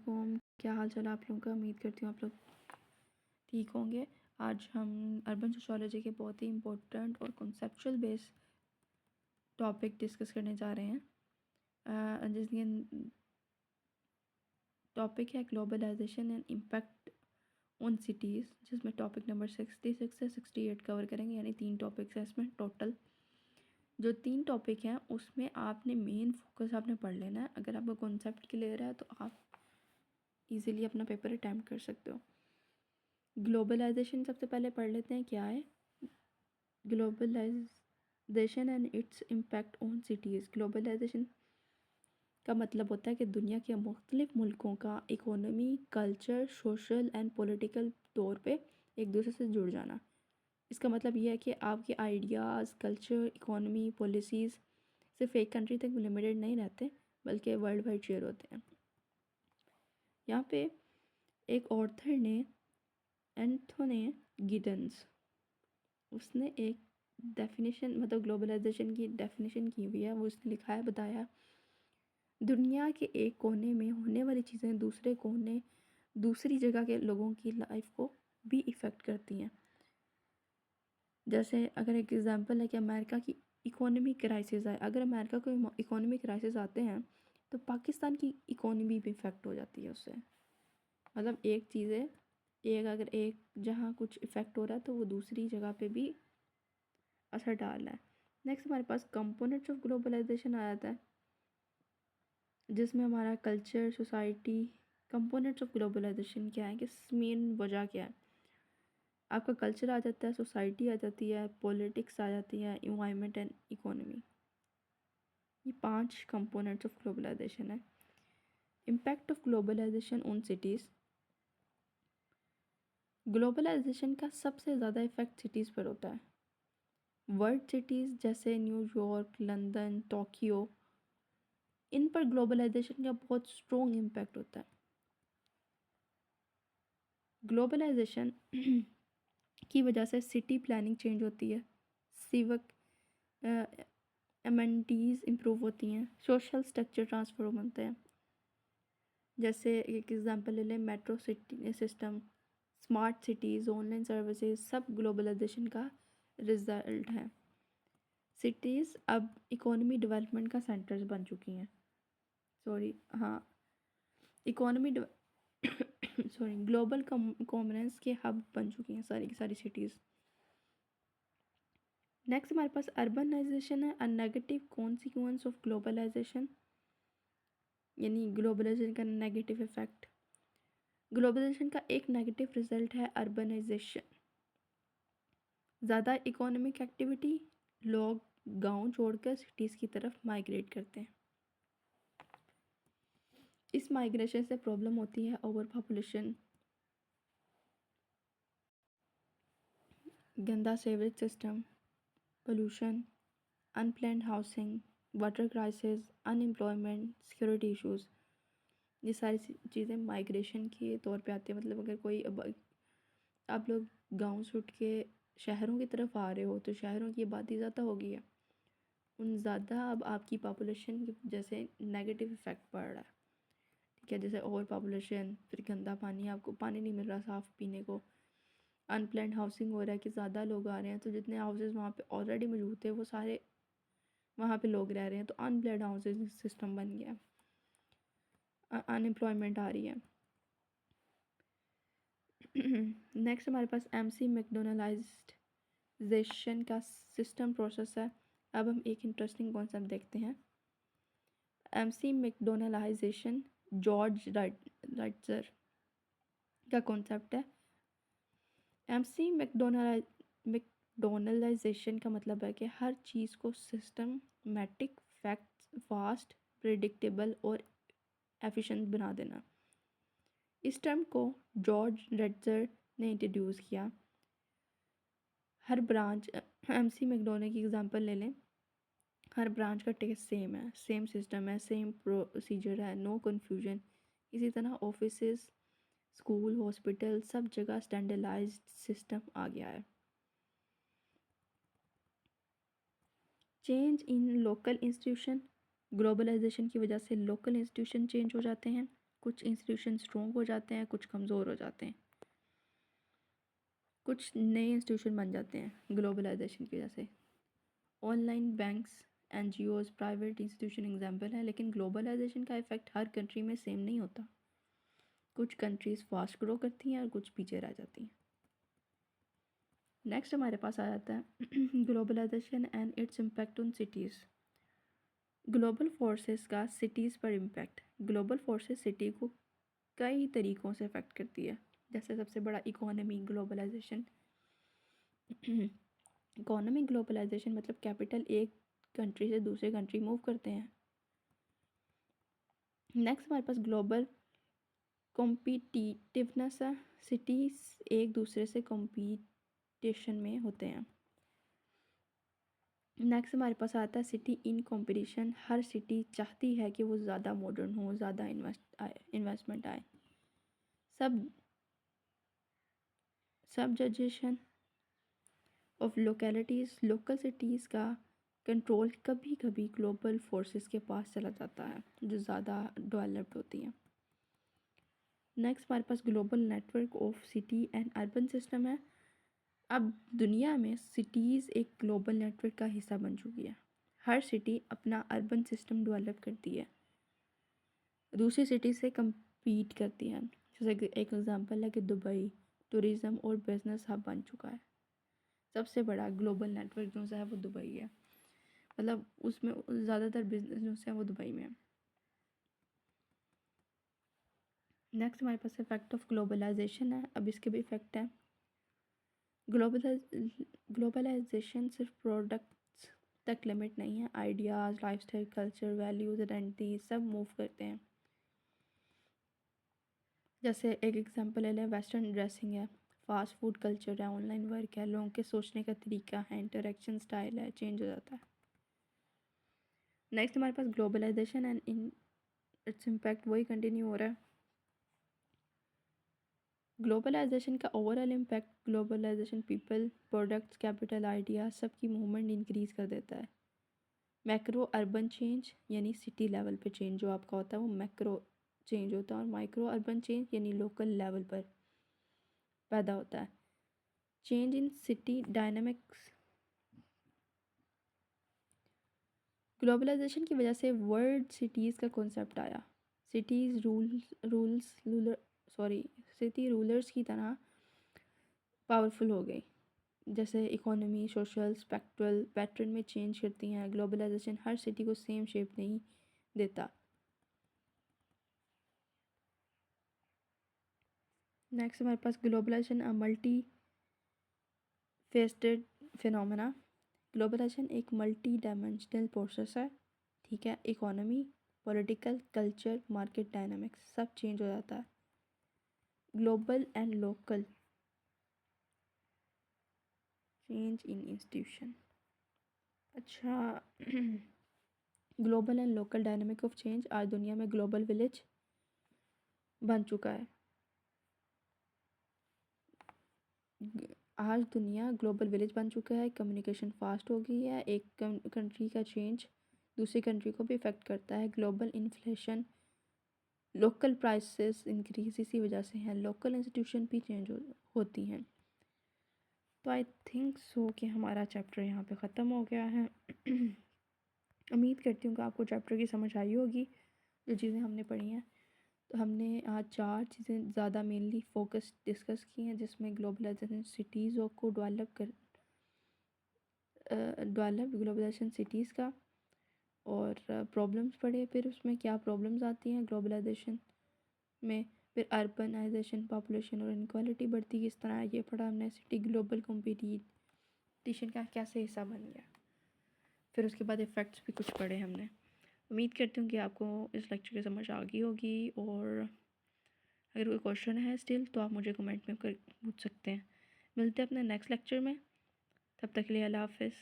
वालेकुम। क्या हाल चाल आप लोगों का? उम्मीद करती हूँ आप लोग ठीक होंगे। आज हम अर्बन सोशियोलॉजी के बहुत ही इम्पोर्टेंट और कॉन्सेप्चुअल बेस टॉपिक डिस्कस करने जा रहे हैं, जिसके टॉपिक है globalization and impact on cities, जिसमें टॉपिक नंबर 66 से 68 कवर करेंगे, यानी 3 टॉपिक्स हैं इसमें टोटल। जो 3 टॉपिक हैं उसमें आपने मेन फोकस आपने पढ़ लेना है। अगर आपका कॉन्सेप्ट क्लियर है तो आप इजीली अपना पेपर अटैम्प्ट कर सकते हो। ग्लोबलाइजेशन सबसे पहले पढ़ लेते हैं क्या है। Globalization and its impact on cities. Globalization का मतलब होता है कि दुनिया के मुख्तलिफ मुल्कों का economy, culture, social and political तौर पे एक दूसरे से जुड़ जाना। इसका मतलब यह है कि आपके आइडियाज़, कल्चर, इकोनॉमी, पॉलिसीज़ सिर्फ एक कंट्री तक लिमिटेड नहीं रहते, बल्कि वर्ल्ड वाइड शेयर होते हैं। यहाँ पे एक ऑथर ने, एंथोनी गिडन्स, उसने एक डेफिनेशन मतलब ग्लोबलाइजेशन की डेफिनेशन की हुई है। वो उसने लिखा है, बताया, दुनिया के एक कोने में होने वाली चीज़ें दूसरी जगह के लोगों की लाइफ को भी इफ़ेक्ट करती हैं। जैसे अगर एक एग्जांपल है कि अमेरिका की इकोनॉमी क्राइसिस है, अगर अमेरिका को इकोनॉमी क्राइसिस आते हैं तो पाकिस्तान की इकोनॉमी भी इफ़ेक्ट हो जाती है उससे। मतलब एक चीज़ है, अगर एक जहाँ कुछ इफ़ेक्ट हो रहा है तो वो दूसरी जगह पे भी असर डाल रहा है। नेक्स्ट हमारे पास कंपोनेंट्स ऑफ ग्लोबलाइजेशन आ जाता है, जिसमें हमारा culture, society. Components of globalization क्या है कि मेन वजह क्या है। आपका कल्चर आ जाता है, सोसाइटी आ जाती है, पॉलिटिक्स आ जाती है, इन्वायरमेंट एंड इकोनॉमी। ये 5 कंपोनेंट्स ऑफ ग्लोबलाइजेशन है। Impact of globalization on cities. Globalization का सबसे ज़्यादा इफ़ेक्ट सिटीज़ पर होता है। वर्ल्ड सिटीज़ जैसे न्यूयॉर्क, लंदन, टोक्यो, इन पर ग्लोबलाइजेशन का बहुत स्ट्रॉन्ग इम्पैक्ट होता है। ग्लोबलाइजेशन की वजह से सिटी प्लानिंग चेंज होती है, सिविक एमेनिटीज़ इम्प्रूव होती हैं, सोशल स्ट्रक्चर ट्रांसफॉर्म होते हैं। जैसे एक एग्जांपल ले लें, metro city system, smart cities, online services, सब ग्लोबलाइजेशन का रिजल्ट है। सिटीज़ अब इकोनॉमी डेवलपमेंट का सेंटर्स बन चुकी हैं। इकोनॉमी ग्लोबल कॉमर्स के हब बन चुकी हैं सारी की सारी सिटीज़। नेक्स्ट हमारे पास अर्बनाइजेशन है, a negative consequence of globalization, यानी ग्लोबलाइजेशन का नेगेटिव इफेक्ट। ग्लोबलाइजेशन का एक नेगेटिव रिजल्ट है अर्बनाइजेशन। ज़्यादा इकोनॉमिक एक्टिविटी, लोग गांव छोड़कर सिटीज़ की तरफ माइग्रेट करते हैं। इस माइग्रेशन से प्रॉब्लम होती है ओवर पॉपुलेशन, गंदा sewerage system, pollution, unplanned housing, water crisis, unemployment, security issues. ये सारी चीज़ें माइग्रेशन के तौर पे आती है। मतलब अगर कोई आप लोग गांव से उठ के शहरों की तरफ आ रहे हो तो शहरों की आबादी ज़्यादा हो गई है, उन ज़्यादा अब आपकी पॉपुलेशन की वजह से नेगेटिव इफ़ेक्ट पड़ रहा है। ठीक है, जैसे ओवर पॉपुलेशन, फिर गंदा पानी, आपको पानी नहीं मिल रहा साफ़ पीने को। अनप्लान्ड हाउसिंग हो रहा है कि ज़्यादा लोग आ रहे हैं तो जितने हाउसेज वहाँ पे ऑलरेडी मौजूद थे वो सारे वहाँ पे लोग रह रहे हैं, तो अनप्लान्ड हाउसिंग सिस्टम बन गया, अनएम्प्लॉयमेंट आ रही है। नेक्स्ट हमारे पास एमसी मैकडोनलाइजेशन का सिस्टम प्रोसेस है। अब हम एक इंटरेस्टिंग कॉन्सेप्ट देखते हैं। एमसी मैकडोनलाइजेशन जॉर्ज राइटजर का कॉन्सेप्ट है। एमसी मैकडोनलाइजेशन का मतलब है कि हर चीज़ को सिस्टमैटिक, फैक्ट्स, फास्ट, प्रिडिक्टेबल और एफिशिएंट बना देना। इस टर्म को जॉर्ज राइटजर ने इंट्रोड्यूस किया। हर ब्रांच, एमसी मैकडोनल्ड की एग्जांपल ले लें, हर ब्रांच का टेस्ट सेम है, सेम सिस्टम है, सेम प्रोसीजर है, नो कन्फ्यूजन। इसी तरह ऑफिसेस, स्कूल, हॉस्पिटल, सब जगह स्टैंडर्डाइज्ड सिस्टम आ गया है। Change in local institution, globalization की वजह से लोकल इंस्टीट्यूशन चेंज हो जाते हैं। कुछ इंस्टीट्यूशन स्ट्रॉन्ग हो जाते हैं, कुछ कमज़ोर हो जाते हैं, कुछ नए इंस्टीट्यूशन बन जाते हैं ग्लोबलाइजेशन की वजह से। Online banks, NGOs, private institution example है, लेकिन ग्लोबलाइजेशन का इफ़ेक्ट हर कंट्री में सेम नहीं होता। कुछ कंट्रीज़ फास्ट ग्रो करती हैं और कुछ पीछे रह जाती हैं। नेक्स्ट हमारे पास आ जाता है globalization and its impact on cities. Global forces का सिटीज़ पर इम्पैक्ट। ग्लोबल फोर्सेस सिटी को कई तरीक़ों से अफेक्ट करती है, जैसे सबसे बड़ा इकोनॉमी ग्लोबलाइजेशन। इकोनॉमिक ग्लोबलाइजेशन मतलब कैपिटल एक कंट्री से दूसरे कंट्री मूव करते हैं। नेक्स्ट हमारे पास ग्लोबल कॉम्पिटिटिवनेस है, सिटीज़ एक दूसरे से कॉम्पिटिशन में होते हैं। नेक्स्ट हमारे पास आता है city in competition. Her city चाहती है कि वो ज़्यादा मॉडर्न हो, ज़्यादा इन्वेस्टमेंट आए। सबजजेशन ऑफ लोकेलिटीज़। लोकल सिटीज़ का कंट्रोल कभी कभी ग्लोबल फोर्सेस के पास चला जाता है जो ज़्यादा डेवलप्ड होती हैं। नेक्स्ट हमारे पास global network of city and urban system है। अब दुनिया में सिटीज़ एक ग्लोबल नेटवर्क का हिस्सा बन चुकी है। हर सिटी अपना अर्बन सिस्टम डेवलप करती है, दूसरी सिटी से compete करती है। जैसे कि एक एग्जांपल है कि दुबई टूरिज़्म और बिजनेस हब बन चुका है। सबसे बड़ा ग्लोबल नेटवर्क जो है वो दुबई है, मतलब उसमें ज़्यादातर बिजनेस जो है वो दुबई में है। नेक्स्ट हमारे पास इफेक्ट ऑफ ग्लोबलाइजेशन है। अब इसके भी इफेक्ट हैं। ग्लोबलाइजेशन सिर्फ प्रोडक्ट्स तक लिमिट नहीं है, ideas, lifestyle, culture, values, identity सब मूव करते हैं। जैसे एक एग्जांपल ले लें, वेस्टर्न ड्रेसिंग है, फास्ट फूड कल्चर है, ऑनलाइन वर्क है, लोगों के सोचने का तरीका है, इंटरेक्शन स्टाइल है, चेंज हो जाता है। नेक्स्ट हमारे पास globalisation and in its impact वही कंटिन्यू हो रहा है। ग्लोबलाइजेशन का overall impact, globalisation people, products, capital, idea सबकी मूवमेंट इंक्रीज़ कर देता है। मैक्रो अर्बन चेंज यानी सिटी लेवल पे चेंज जो आपका होता है वो मैक्रो चेंज होता है, और माइक्रो अर्बन चेंज यानी लोकल लेवल पर पैदा होता है। Change in city dynamics. Globalization की वजह से वर्ल्ड सिटीज़ का कॉन्सेप्ट आया। सिटीज़ सिटी रूलर्स की तरह पावरफुल हो गई, जैसे इकोनॉमी, सोशल, स्पेक्ट्रल पैटर्न में चेंज करती हैं। ग्लोबलाइजेशन हर सिटी को सेम शेप नहीं देता। नेक्स्ट हमारे पास globalization multifaceted phenomena. Globalization एक मल्टी डायमेंशनल प्रोसेस है, ठीक है। Economy, political, culture, market dynamics सब चेंज हो जाता है। Global and local change in institution. अच्छा global and local dynamic of change. आज दुनिया में ग्लोबल विलेज बन चुका है। आज दुनिया ग्लोबल विलेज बन चुका है। कम्युनिकेशन फास्ट हो गई है। एक कंट्री का चेंज दूसरी कंट्री को भी इफ़ेक्ट करता है। Global inflation, local prices increase इसी वजह से हैं। लोकल इंस्टीट्यूशन भी चेंज होती हैं। तो आई थिंक सो कि हमारा चैप्टर यहाँ पे ख़त्म हो गया है। उम्मीद करती हूँ कि आपको चैप्टर की समझ आई होगी जो चीज़ें हमने पढ़ी हैं। तो हमने आज 4 चीज़ें ज़्यादा मेनली फोकस डिस्कस की हैं, जिसमें ग्लोबलाइजेशन सिटीज़ को ग्लोबलाइजेशन सिटीज़ का और प्रॉब्लम्स पढ़े, फिर उसमें क्या प्रॉब्लम्स आती हैं ग्लोबलाइजेशन में, फिर अर्बनाइजेशन, पॉपुलेशन और इनक्वालिटी बढ़ती किस तरह है ये पढ़ा हमने। सिटी ग्लोबल कॉम्पिटिशन का कैसे हिस्सा बन गया, फिर उसके बाद इफ़ेक्ट्स भी कुछ पढ़े हमने। उम्मीद करती हूँ कि आपको इस लेक्चर की समझ आ गई होगी, और अगर कोई क्वेश्चन है स्टिल तो आप मुझे कमेंट में पूछ सकते हैं। मिलते हैं अपने नेक्स्ट लेक्चर में, तब तक के लिए अल्लाह हाफ़िज़।